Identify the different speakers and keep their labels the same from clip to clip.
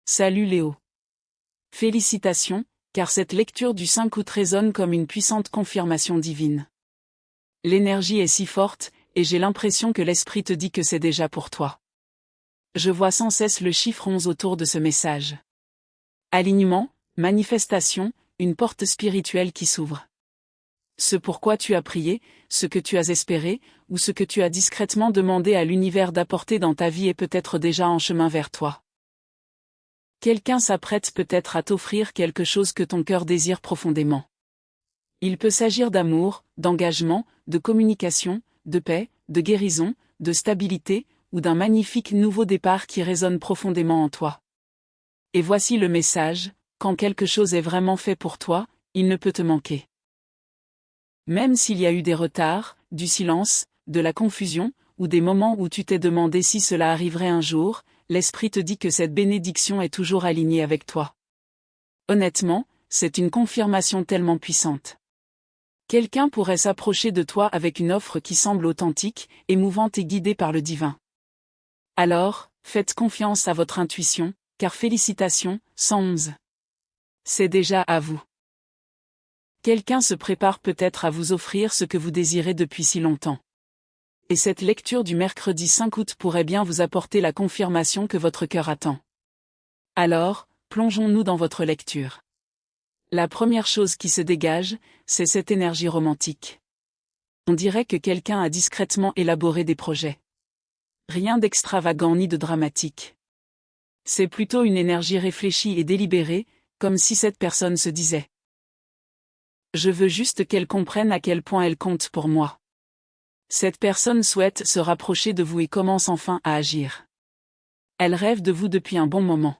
Speaker 1: Salut Léo. Félicitations, car cette lecture du 5 août résonne comme une puissante confirmation divine. L'énergie est si forte, et j'ai l'impression que l'esprit te dit que c'est déjà pour toi. Je vois sans cesse le chiffre 11 autour de ce message. Alignement, manifestation, une porte spirituelle qui s'ouvre. Ce pourquoi tu as prié, ce que tu as espéré, ou ce que tu as discrètement demandé à l'univers d'apporter dans ta vie est peut-être déjà en chemin vers toi. Quelqu'un s'apprête peut-être à t'offrir quelque chose que ton cœur désire profondément. Il peut s'agir d'amour, d'engagement, de communication, de paix, de guérison, de stabilité, ou d'un magnifique nouveau départ qui résonne profondément en toi. Et voici le message, quand quelque chose est vraiment fait pour toi, il ne peut te manquer. Même s'il y a eu des retards, du silence, de la confusion, ou des moments où tu t'es demandé si cela arriverait un jour, l'Esprit te dit que cette bénédiction est toujours alignée avec toi. Honnêtement, c'est une confirmation tellement puissante. Quelqu'un pourrait s'approcher de toi avec une offre qui semble authentique, émouvante et guidée par le divin. Alors, faites confiance à votre intuition, car félicitations, 111. C'est déjà à vous. Quelqu'un se prépare peut-être à vous offrir ce que vous désirez depuis si longtemps. Et cette lecture du mercredi 5 août pourrait bien vous apporter la confirmation que votre cœur attend. Alors, plongeons-nous dans votre lecture. La première chose qui se dégage, c'est cette énergie romantique. On dirait que quelqu'un a discrètement élaboré des projets. Rien d'extravagant ni de dramatique. C'est plutôt une énergie réfléchie et délibérée, comme si cette personne se disait: je veux juste qu'elle comprenne à quel point elle compte pour moi. Cette personne souhaite se rapprocher de vous et commence enfin à agir. Elle rêve de vous depuis un bon moment.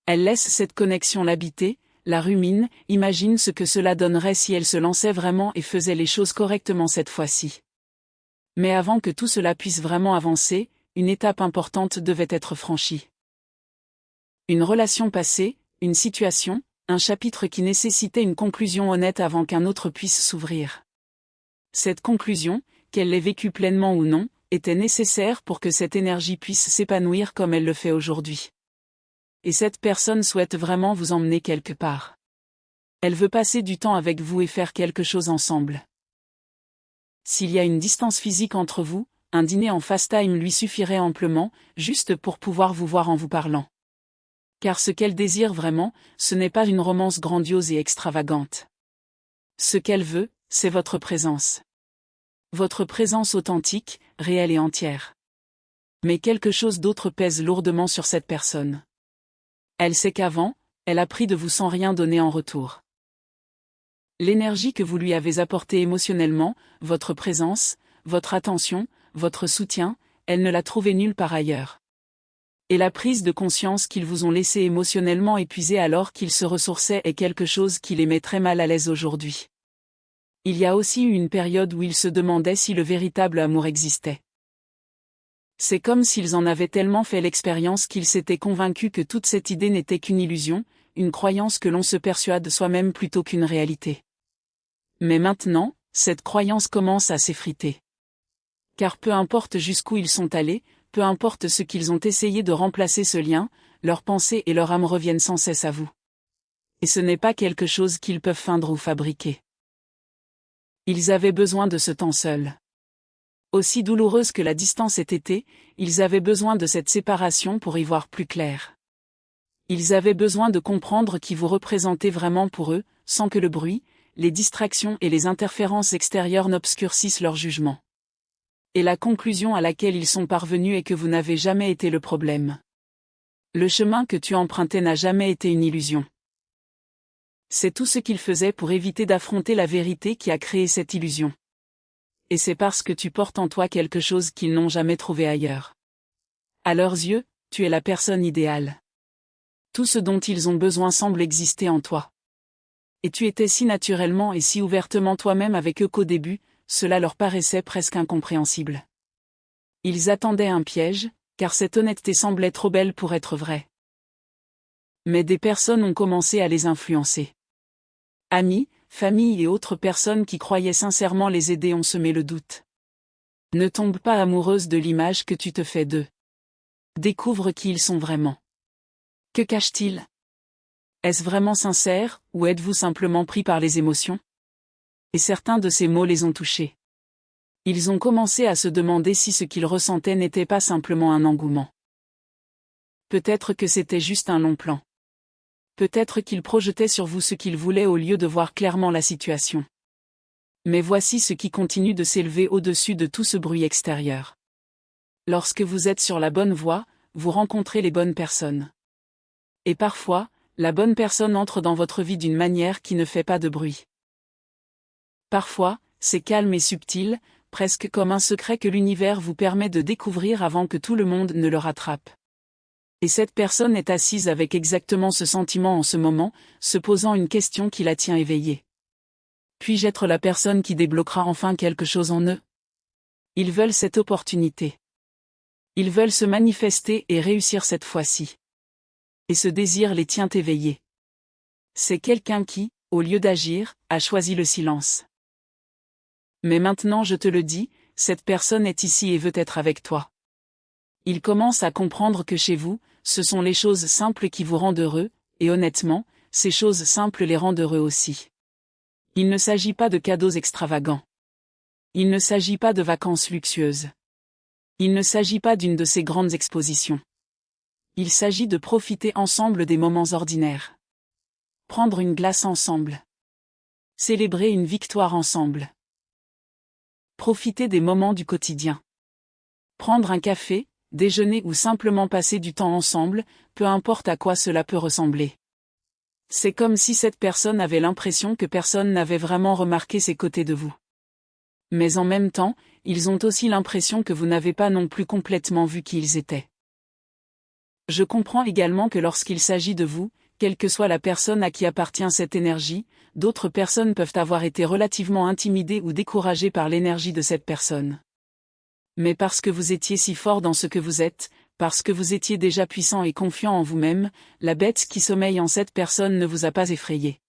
Speaker 1: Elle laisse cette connexion l'habiter, la rumine, imagine ce que cela donnerait si elle se lançait vraiment et faisait les choses correctement cette fois-ci. Mais avant que tout cela puisse vraiment avancer, une étape importante devait être franchie. Une relation passée, une situation, un chapitre qui nécessitait une conclusion honnête avant qu'un autre puisse s'ouvrir. Cette conclusion, qu'elle l'ait vécue pleinement ou non, était nécessaire pour que cette énergie puisse s'épanouir comme elle le fait aujourd'hui. Et cette personne souhaite vraiment vous emmener quelque part. Elle veut passer du temps avec vous et faire quelque chose ensemble. S'il y a une distance physique entre vous, un dîner en FaceTime lui suffirait amplement, juste pour pouvoir vous voir en vous parlant. Car ce qu'elle désire vraiment, ce n'est pas une romance grandiose et extravagante. Ce qu'elle veut, c'est votre présence. Votre présence authentique, réelle et entière. Mais quelque chose d'autre pèse lourdement sur cette personne. Elle sait qu'avant, elle a pris de vous sans rien donner en retour. L'énergie que vous lui avez apportée émotionnellement, votre présence, votre attention, votre soutien, elle ne l'a trouvée nulle part ailleurs. Et la prise de conscience qu'ils vous ont laissé émotionnellement épuisé alors qu'ils se ressourçaient est quelque chose qui les met très mal à l'aise aujourd'hui. Il y a aussi eu une période où ils se demandaient si le véritable amour existait. C'est comme s'ils en avaient tellement fait l'expérience qu'ils s'étaient convaincus que toute cette idée n'était qu'une illusion, une croyance que l'on se persuade soi-même plutôt qu'une réalité. Mais maintenant, cette croyance commence à s'effriter. Car peu importe jusqu'où ils sont allés, peu importe ce qu'ils ont essayé de remplacer ce lien, leurs pensées et leur âme reviennent sans cesse à vous. Et ce n'est pas quelque chose qu'ils peuvent feindre ou fabriquer. Ils avaient besoin de ce temps seul. Aussi douloureuse que la distance ait été, ils avaient besoin de cette séparation pour y voir plus clair. Ils avaient besoin de comprendre qui vous représentez vraiment pour eux, sans que le bruit, les distractions et les interférences extérieures n'obscurcissent leur jugement. Et la conclusion à laquelle ils sont parvenus est que vous n'avez jamais été le problème. Le chemin que tu empruntais n'a jamais été une illusion. C'est tout ce qu'ils faisaient pour éviter d'affronter la vérité qui a créé cette illusion. Et c'est parce que tu portes en toi quelque chose qu'ils n'ont jamais trouvé ailleurs. À leurs yeux, tu es la personne idéale. Tout ce dont ils ont besoin semble exister en toi. Et tu étais si naturellement et si ouvertement toi-même avec eux qu'au début, cela leur paraissait presque incompréhensible. Ils attendaient un piège, car cette honnêteté semblait trop belle pour être vraie. Mais des personnes ont commencé à les influencer. Amis, famille et autres personnes qui croyaient sincèrement les aider ont semé le doute. Ne tombe pas amoureuse de l'image que tu te fais d'eux. Découvre qui ils sont vraiment. Que cache-t-il? Est-ce vraiment sincère, ou êtes-vous simplement pris par les émotions? Et certains de ces mots les ont touchés. Ils ont commencé à se demander si ce qu'ils ressentaient n'était pas simplement un engouement. Peut-être que c'était juste un long plan. Peut-être qu'ils projetaient sur vous ce qu'ils voulaient au lieu de voir clairement la situation. Mais voici ce qui continue de s'élever au-dessus de tout ce bruit extérieur. Lorsque vous êtes sur la bonne voie, vous rencontrez les bonnes personnes. Et parfois, la bonne personne entre dans votre vie d'une manière qui ne fait pas de bruit. Parfois, c'est calme et subtil, presque comme un secret que l'univers vous permet de découvrir avant que tout le monde ne le rattrape. Et cette personne est assise avec exactement ce sentiment en ce moment, se posant une question qui la tient éveillée. Puis-je être la personne qui débloquera enfin quelque chose en eux? Ils veulent cette opportunité. Ils veulent se manifester et réussir cette fois-ci. Et ce désir les tient éveillés. C'est quelqu'un qui, au lieu d'agir, a choisi le silence. Mais maintenant je te le dis, cette personne est ici et veut être avec toi. Il commence à comprendre que chez vous, ce sont les choses simples qui vous rendent heureux, et honnêtement, ces choses simples les rendent heureux aussi. Il ne s'agit pas de cadeaux extravagants. Il ne s'agit pas de vacances luxueuses. Il ne s'agit pas d'une de ces grandes expositions. Il s'agit de profiter ensemble des moments ordinaires. Prendre une glace ensemble. Célébrer une victoire ensemble. Profiter des moments du quotidien. Prendre un café, déjeuner ou simplement passer du temps ensemble, peu importe à quoi cela peut ressembler. C'est comme si cette personne avait l'impression que personne n'avait vraiment remarqué ses côtés de vous. Mais en même temps, ils ont aussi l'impression que vous n'avez pas non plus complètement vu qui ils étaient. Je comprends également que lorsqu'il s'agit de vous, quelle que soit la personne à qui appartient cette énergie, d'autres personnes peuvent avoir été relativement intimidées ou découragées par l'énergie de cette personne. Mais parce que vous étiez si fort dans ce que vous êtes, parce que vous étiez déjà puissant et confiant en vous-même, la bête qui sommeille en cette personne ne vous a pas effrayé.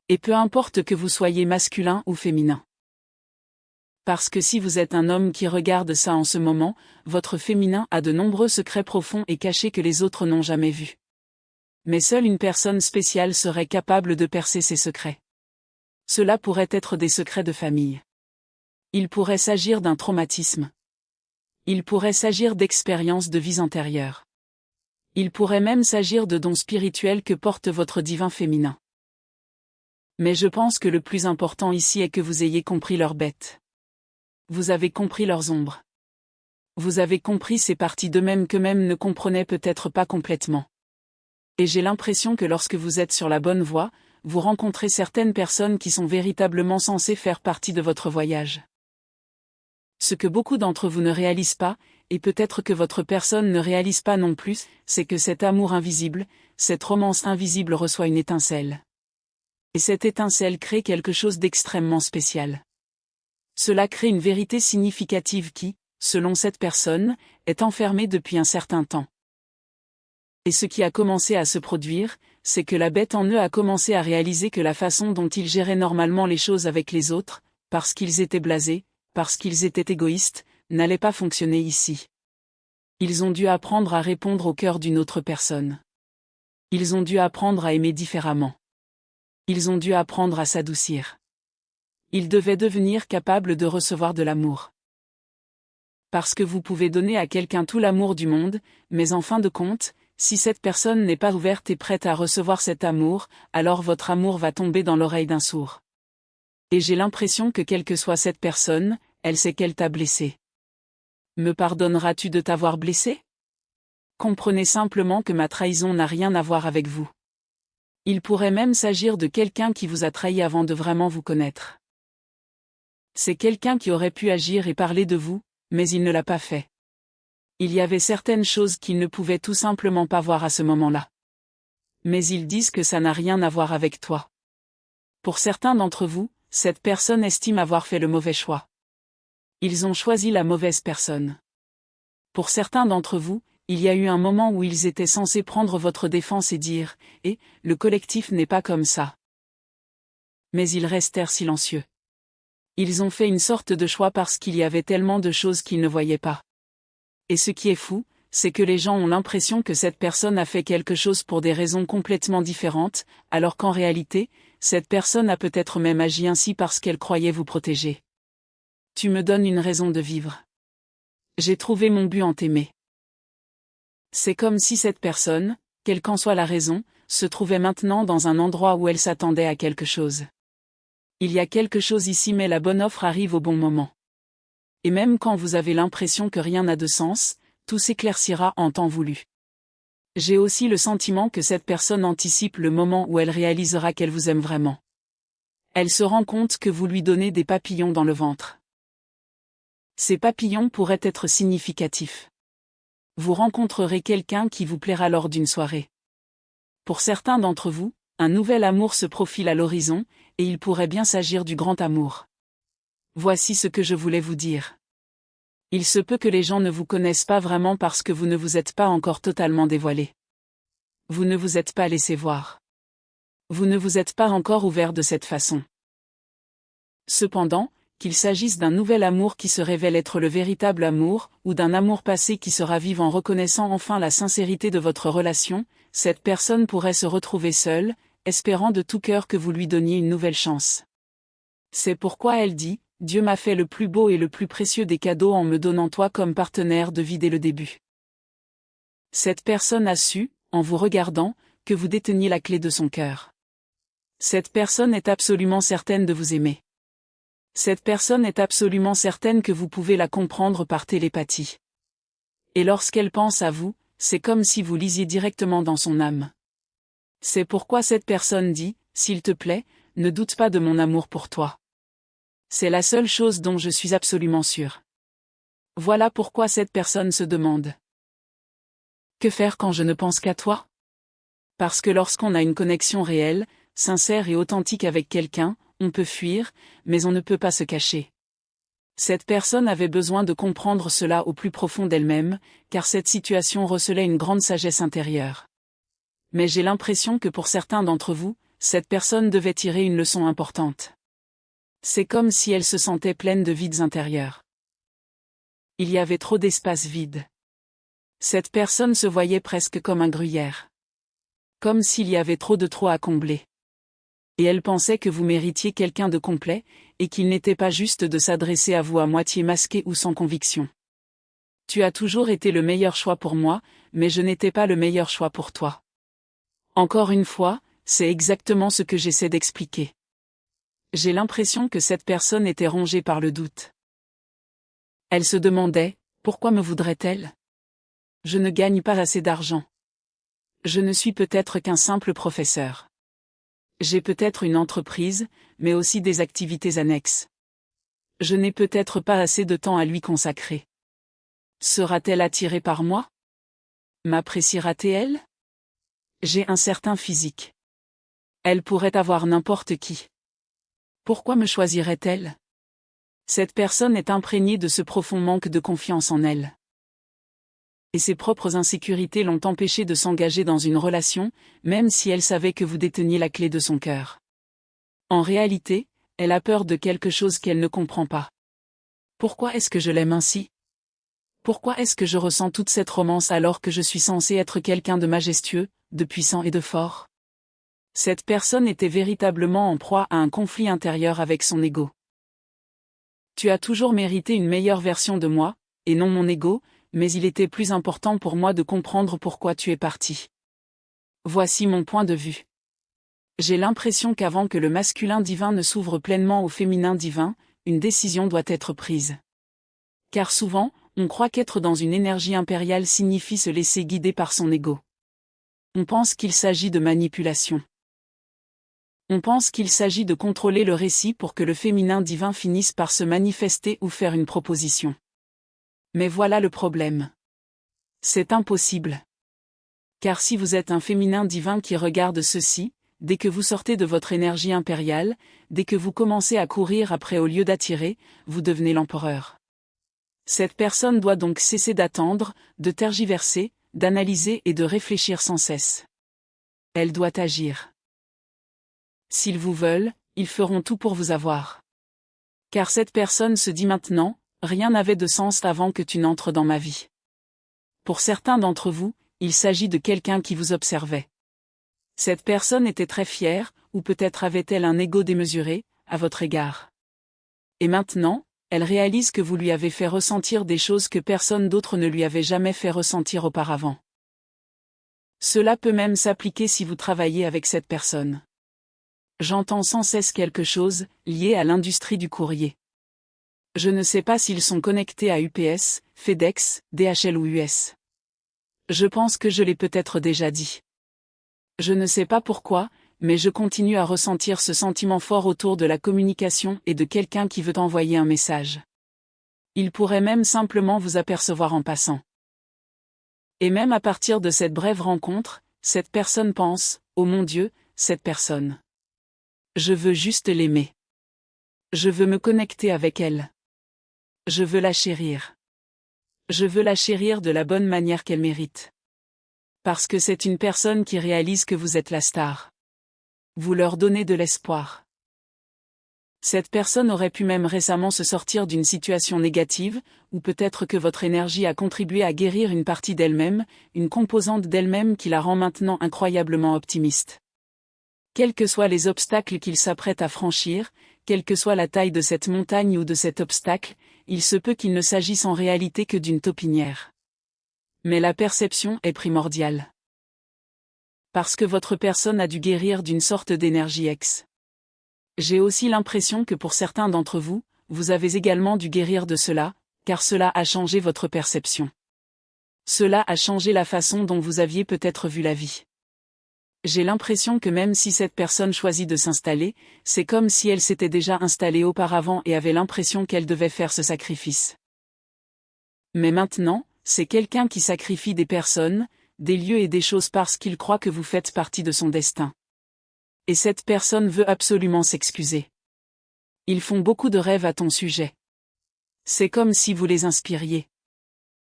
Speaker 1: Et peu importe que vous soyez masculin ou féminin. Parce que si vous êtes un homme qui regarde ça en ce moment, votre féminin a de nombreux secrets profonds et cachés que les autres n'ont jamais vus. Mais seule une personne spéciale serait capable de percer ces secrets. Cela pourrait être des secrets de famille. Il pourrait s'agir d'un traumatisme. Il pourrait s'agir d'expériences de vies antérieures. Il pourrait même s'agir de dons spirituels que porte votre divin féminin. Mais je pense que le plus important ici est que vous ayez compris leurs bêtes. Vous avez compris leurs ombres. Vous avez compris ces parties d'eux-mêmes qu'eux-mêmes ne comprenaient peut-être pas complètement. Et j'ai l'impression que lorsque vous êtes sur la bonne voie, vous rencontrez certaines personnes qui sont véritablement censées faire partie de votre voyage. Ce que beaucoup d'entre vous ne réalisent pas, et peut-être que votre personne ne réalise pas non plus, c'est que cet amour invisible, cette romance invisible reçoit une étincelle. Et cette étincelle crée quelque chose d'extrêmement spécial. Cela crée une vérité significative qui, selon cette personne, est enfermée depuis un certain temps. Et ce qui a commencé à se produire, c'est que la bête en eux a commencé à réaliser que la façon dont ils géraient normalement les choses avec les autres, parce qu'ils étaient blasés, parce qu'ils étaient égoïstes, n'allait pas fonctionner ici. Ils ont dû apprendre à répondre au cœur d'une autre personne. Ils ont dû apprendre à aimer différemment. Ils ont dû apprendre à s'adoucir. Ils devaient devenir capables de recevoir de l'amour. Parce que vous pouvez donner à quelqu'un tout l'amour du monde, mais en fin de compte, si cette personne n'est pas ouverte et prête à recevoir cet amour, alors votre amour va tomber dans l'oreille d'un sourd. Et j'ai l'impression que quelle que soit cette personne, elle sait qu'elle t'a blessé. Me pardonneras-tu de t'avoir blessé? Comprenez simplement que ma trahison n'a rien à voir avec vous. Il pourrait même s'agir de quelqu'un qui vous a trahi avant de vraiment vous connaître. C'est quelqu'un qui aurait pu agir et parler de vous, mais il ne l'a pas fait. Il y avait certaines choses qu'il ne pouvait tout simplement pas voir à ce moment-là. Mais ils disent que ça n'a rien à voir avec toi. Pour certains d'entre vous, cette personne estime avoir fait le mauvais choix. Ils ont choisi la mauvaise personne. Pour certains d'entre vous, il y a eu un moment où ils étaient censés prendre votre défense et dire « Eh, le collectif n'est pas comme ça ». Mais ils restèrent silencieux. Ils ont fait une sorte de choix parce qu'il y avait tellement de choses qu'ils ne voyaient pas. Et ce qui est fou, c'est que les gens ont l'impression que cette personne a fait quelque chose pour des raisons complètement différentes, alors qu'en réalité, cette personne a peut-être même agi ainsi parce qu'elle croyait vous protéger. Tu me donnes une raison de vivre. J'ai trouvé mon but en t'aimer. C'est comme si cette personne, quelle qu'en soit la raison, se trouvait maintenant dans un endroit où elle s'attendait à quelque chose. Il y a quelque chose ici mais la bonne offre arrive au bon moment. Et même quand vous avez l'impression que rien n'a de sens, tout s'éclaircira en temps voulu. J'ai aussi le sentiment que cette personne anticipe le moment où elle réalisera qu'elle vous aime vraiment. Elle se rend compte que vous lui donnez des papillons dans le ventre. Ces papillons pourraient être significatifs. Vous rencontrerez quelqu'un qui vous plaira lors d'une soirée. Pour certains d'entre vous, un nouvel amour se profile à l'horizon, et il pourrait bien s'agir du grand amour. Voici ce que je voulais vous dire. Il se peut que les gens ne vous connaissent pas vraiment parce que vous ne vous êtes pas encore totalement dévoilé. Vous ne vous êtes pas laissé voir. Vous ne vous êtes pas encore ouvert de cette façon. Cependant, qu'il s'agisse d'un nouvel amour qui se révèle être le véritable amour, ou d'un amour passé qui se ravive en reconnaissant enfin la sincérité de votre relation, cette personne pourrait se retrouver seule, espérant de tout cœur que vous lui donniez une nouvelle chance. C'est pourquoi elle dit, « Dieu m'a fait le plus beau et le plus précieux des cadeaux en me donnant toi comme partenaire de vie dès le début. » Cette personne a su, en vous regardant, que vous déteniez la clé de son cœur. Cette personne est absolument certaine de vous aimer. Cette personne est absolument certaine que vous pouvez la comprendre par télépathie. Et lorsqu'elle pense à vous, c'est comme si vous lisiez directement dans son âme. C'est pourquoi cette personne dit, « S'il te plaît, ne doute pas de mon amour pour toi. C'est la seule chose dont je suis absolument sûre. » Voilà pourquoi cette personne se demande. Que faire quand je ne pense qu'à toi? Parce que lorsqu'on a une connexion réelle, sincère et authentique avec quelqu'un, on peut fuir, mais on ne peut pas se cacher. Cette personne avait besoin de comprendre cela au plus profond d'elle-même, car cette situation recelait une grande sagesse intérieure. Mais j'ai l'impression que pour certains d'entre vous, cette personne devait tirer une leçon importante. C'est comme si elle se sentait pleine de vides intérieurs. Il y avait trop d'espace vide. Cette personne se voyait presque comme un gruyère. Comme s'il y avait trop de trous à combler. Et elle pensait que vous méritiez quelqu'un de complet, et qu'il n'était pas juste de s'adresser à vous à moitié masqué ou sans conviction. Tu as toujours été le meilleur choix pour moi, mais je n'étais pas le meilleur choix pour toi. Encore une fois, c'est exactement ce que j'essaie d'expliquer. J'ai l'impression que cette personne était rongée par le doute. Elle se demandait, pourquoi me voudrait-elle? Je ne gagne pas assez d'argent. Je ne suis peut-être qu'un simple professeur. J'ai peut-être une entreprise, mais aussi des activités annexes. Je n'ai peut-être pas assez de temps à lui consacrer. Sera-t-elle attirée par moi? M'appréciera-t-elle? J'ai un certain physique. Elle pourrait avoir n'importe qui. Pourquoi me choisirait-elle? Cette personne est imprégnée de ce profond manque de confiance en elle. Et ses propres insécurités l'ont empêchée de s'engager dans une relation, même si elle savait que vous déteniez la clé de son cœur. En réalité, elle a peur de quelque chose qu'elle ne comprend pas. Pourquoi est-ce que je l'aime ainsi? Pourquoi est-ce que je ressens toute cette romance alors que je suis censé être quelqu'un de majestueux, de puissant et de fort? Cette personne était véritablement en proie à un conflit intérieur avec son ego. Tu as toujours mérité une meilleure version de moi, et non mon ego, mais il était plus important pour moi de comprendre pourquoi tu es parti. Voici mon point de vue. J'ai l'impression qu'avant que le masculin divin ne s'ouvre pleinement au féminin divin, une décision doit être prise. Car souvent, on croit qu'être dans une énergie impériale signifie se laisser guider par son ego. On pense qu'il s'agit de manipulation. On pense qu'il s'agit de contrôler le récit pour que le féminin divin finisse par se manifester ou faire une proposition. Mais voilà le problème. C'est impossible. Car si vous êtes un féminin divin qui regarde ceci, dès que vous sortez de votre énergie impériale, dès que vous commencez à courir après au lieu d'attirer, vous devenez l'empereur. Cette personne doit donc cesser d'attendre, de tergiverser, d'analyser et de réfléchir sans cesse. Elle doit agir. S'ils vous veulent, ils feront tout pour vous avoir. Car cette personne se dit maintenant, rien n'avait de sens avant que tu n'entres dans ma vie. Pour certains d'entre vous, il s'agit de quelqu'un qui vous observait. Cette personne était très fière, ou peut-être avait-elle un ego démesuré, à votre égard. Et maintenant, elle réalise que vous lui avez fait ressentir des choses que personne d'autre ne lui avait jamais fait ressentir auparavant. Cela peut même s'appliquer si vous travaillez avec cette personne. J'entends sans cesse quelque chose, lié à l'industrie du courrier. Je ne sais pas s'ils sont connectés à UPS, FedEx, DHL ou US. Je pense que je l'ai peut-être déjà dit. Je ne sais pas pourquoi, mais je continue à ressentir ce sentiment fort autour de la communication et de quelqu'un qui veut envoyer un message. Il pourrait même simplement vous apercevoir en passant. Et même à partir de cette brève rencontre, cette personne pense, oh mon Dieu, cette personne. Je veux juste l'aimer. Je veux me connecter avec elle. Je veux la chérir. Je veux la chérir de la bonne manière qu'elle mérite. Parce que c'est une personne qui réalise que vous êtes la star. Vous leur donnez de l'espoir. Cette personne aurait pu même récemment se sortir d'une situation négative, ou peut-être que votre énergie a contribué à guérir une partie d'elle-même, une composante d'elle-même qui la rend maintenant incroyablement optimiste. Quels que soient les obstacles qu'il s'apprête à franchir, quelle que soit la taille de cette montagne ou de cet obstacle, il se peut qu'il ne s'agisse en réalité que d'une taupinière. Mais la perception est primordiale. Parce que votre personne a dû guérir d'une sorte d'énergie X. J'ai aussi l'impression que pour certains d'entre vous, vous avez également dû guérir de cela, car cela a changé votre perception. Cela a changé la façon dont vous aviez peut-être vu la vie. J'ai l'impression que même si cette personne choisit de s'installer, c'est comme si elle s'était déjà installée auparavant et avait l'impression qu'elle devait faire ce sacrifice. Mais maintenant, c'est quelqu'un qui sacrifie des personnes, des lieux et des choses parce qu'il croit que vous faites partie de son destin. Et cette personne veut absolument s'excuser. Ils font beaucoup de rêves à ton sujet. C'est comme si vous les inspiriez.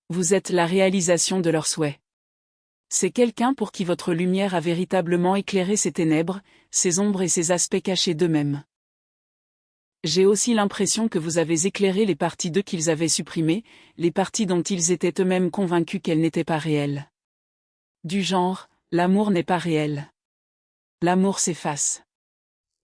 Speaker 1: Vous êtes la réalisation de leurs souhaits. C'est quelqu'un pour qui votre lumière a véritablement éclairé ses ténèbres, ses ombres et ses aspects cachés d'eux-mêmes. J'ai aussi l'impression que vous avez éclairé les parties d'eux qu'ils avaient supprimées, les parties dont ils étaient eux-mêmes convaincus qu'elles n'étaient pas réelles. Du genre, l'amour n'est pas réel. L'amour s'efface.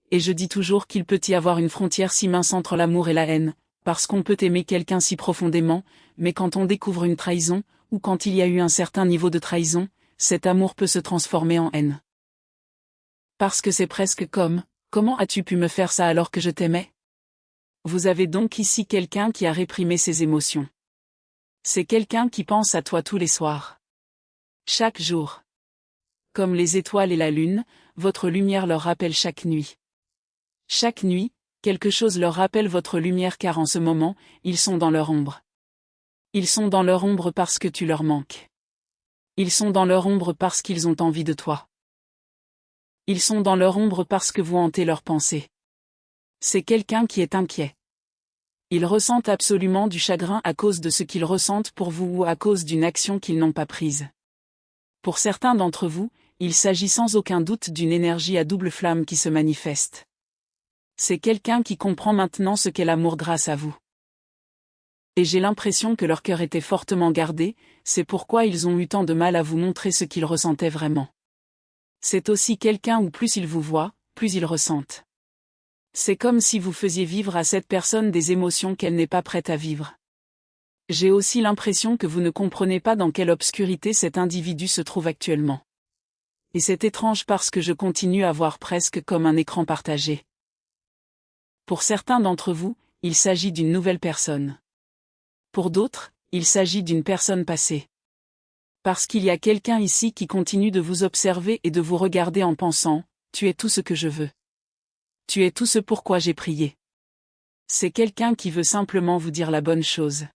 Speaker 1: Et je dis toujours qu'il peut y avoir une frontière si mince entre l'amour et la haine, parce qu'on peut aimer quelqu'un si profondément, mais quand on découvre une trahison, ou quand il y a eu un certain niveau de trahison, cet amour peut se transformer en haine. Parce que c'est presque comme, comment as-tu pu me faire ça alors que je t'aimais ? Vous avez donc ici quelqu'un qui a réprimé ses émotions. C'est quelqu'un qui pense à toi tous les soirs. Chaque jour. Comme les étoiles et la lune, votre lumière leur rappelle chaque nuit. Chaque nuit, quelque chose leur rappelle votre lumière car en ce moment, ils sont dans leur ombre. Ils sont dans leur ombre parce que tu leur manques. Ils sont dans leur ombre parce qu'ils ont envie de toi. Ils sont dans leur ombre parce que vous hantez leurs pensées. C'est quelqu'un qui est inquiet. Ils ressentent absolument du chagrin à cause de ce qu'ils ressentent pour vous ou à cause d'une action qu'ils n'ont pas prise. Pour certains d'entre vous, il s'agit sans aucun doute d'une énergie à double flamme qui se manifeste. C'est quelqu'un qui comprend maintenant ce qu'est l'amour grâce à vous. Et j'ai l'impression que leur cœur était fortement gardé, c'est pourquoi ils ont eu tant de mal à vous montrer ce qu'ils ressentaient vraiment. C'est aussi quelqu'un où plus ils vous voient, plus ils ressentent. C'est comme si vous faisiez vivre à cette personne des émotions qu'elle n'est pas prête à vivre. J'ai aussi l'impression que vous ne comprenez pas dans quelle obscurité cet individu se trouve actuellement. Et c'est étrange parce que je continue à voir presque comme un écran partagé. Pour certains d'entre vous, il s'agit d'une nouvelle personne. Pour d'autres, il s'agit d'une personne passée. Parce qu'il y a quelqu'un ici qui continue de vous observer et de vous regarder en pensant, tu es tout ce que je veux. Tu es tout ce pourquoi j'ai prié. C'est quelqu'un qui veut simplement vous dire la bonne chose.